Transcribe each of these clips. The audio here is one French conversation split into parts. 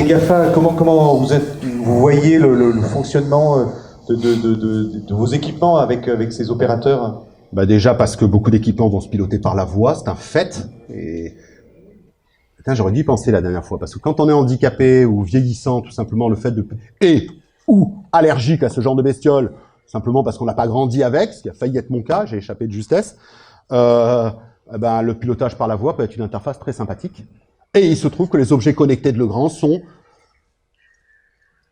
Les GAFA, comment vous voyez le fonctionnement de vos équipements avec ces opérateurs? Bah déjà parce que beaucoup d'équipements vont se piloter par la voix, c'est un fait. Et putain, j'aurais dû y penser la dernière fois, parce que quand on est handicapé ou vieillissant, tout simplement le fait de ou allergique à ce genre de bestiole, simplement parce qu'on n'a pas grandi avec, ce qui a failli être mon cas, j'ai échappé de justesse. Le pilotage par la voix peut être une interface très sympathique. Et il se trouve que les objets connectés de Legrand sont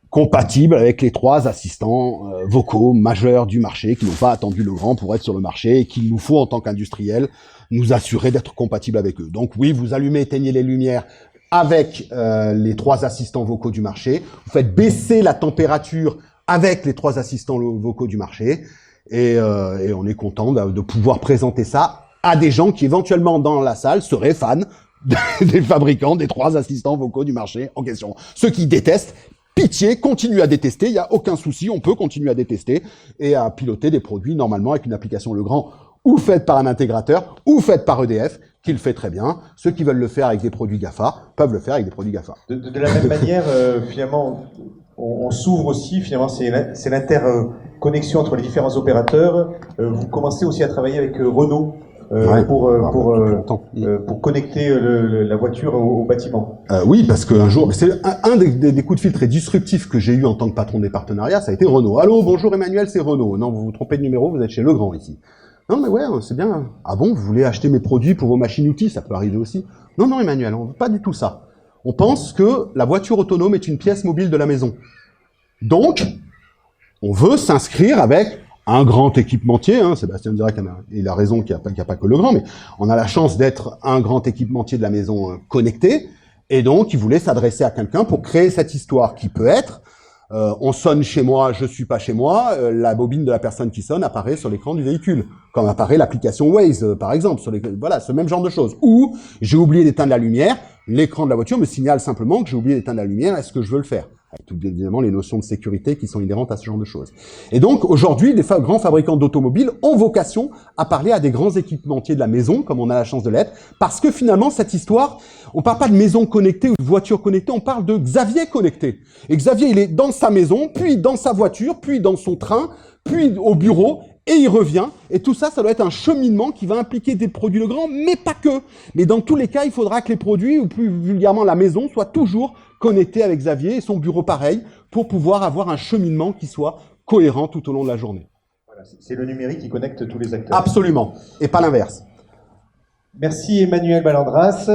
compatibles avec les 3 assistants vocaux majeurs du marché qui n'ont pas attendu Legrand pour être sur le marché et qu'il nous faut en tant qu'industriels nous assurer d'être compatibles avec eux. Donc oui, vous allumez, éteignez les lumières avec les 3 assistants vocaux du marché, vous faites baisser la température avec les 3 assistants vocaux du marché et on est content de pouvoir présenter ça à des gens qui éventuellement dans la salle seraient fans des fabricants des 3 assistants vocaux du marché en question. Ceux qui détestent, pitié, continuez à détester, il n'y a aucun souci, on peut continuer à détester et à piloter des produits normalement avec une application Legrand ou faite par un intégrateur ou faite par EDF, qui le fait très bien. Ceux qui veulent le faire avec des produits GAFA peuvent le faire avec des produits GAFA. De la même manière, finalement, on s'ouvre aussi, finalement, c'est l'interconnexion entre les différents opérateurs. Vous commencez aussi à travailler avec Renault. Pour connecter la voiture au bâtiment. Oui, parce qu'un jour, c'est un des coups de fil très disruptifs que j'ai eu en tant que patron des partenariats, ça a été Renault. Allô, bonjour Emmanuel, c'est Renault. Non, vous vous trompez de numéro, vous êtes chez Legrand ici. Non, mais ouais, c'est bien. Ah bon, vous voulez acheter mes produits pour vos machines-outils, ça peut arriver aussi. Non, non, Emmanuel, on veut pas du tout ça. On pense que la voiture autonome est une pièce mobile de la maison. Donc, on veut s'inscrire avec un grand équipementier, hein, Sébastien Dirac, il a raison qu'il n'y a pas que Legrand, mais on a la chance d'être un grand équipementier de la maison connecté, et donc il voulait s'adresser à quelqu'un pour créer cette histoire qui peut être, on sonne chez moi, je suis pas chez moi, la bobine de la personne qui sonne apparaît sur l'écran du véhicule, comme apparaît l'application Waze, par exemple, voilà, ce même genre de choses. Ou, j'ai oublié d'éteindre la lumière, l'écran de la voiture me signale simplement que j'ai oublié d'éteindre la lumière, est-ce que je veux le faire? Avec tout évidemment les notions de sécurité qui sont inhérentes à ce genre de choses. Et donc, aujourd'hui, les grands fabricants d'automobiles ont vocation à parler à des grands équipementiers de la maison, comme on a la chance de l'être, parce que finalement, cette histoire, on parle pas de maison connectée ou de voiture connectée, on parle de Xavier connecté. Et Xavier, il est dans sa maison, puis dans sa voiture, puis dans son train, puis au bureau, et il revient, et tout ça, ça doit être un cheminement qui va impliquer des produits Legrand, mais pas que. Mais dans tous les cas, il faudra que les produits, ou plus vulgairement la maison, soient toujours connectés avec Xavier et son bureau pareil, pour pouvoir avoir un cheminement qui soit cohérent tout au long de la journée. Voilà, c'est le numérique qui connecte tous les acteurs. Absolument, et pas l'inverse. Merci Emmanuel Ballandras.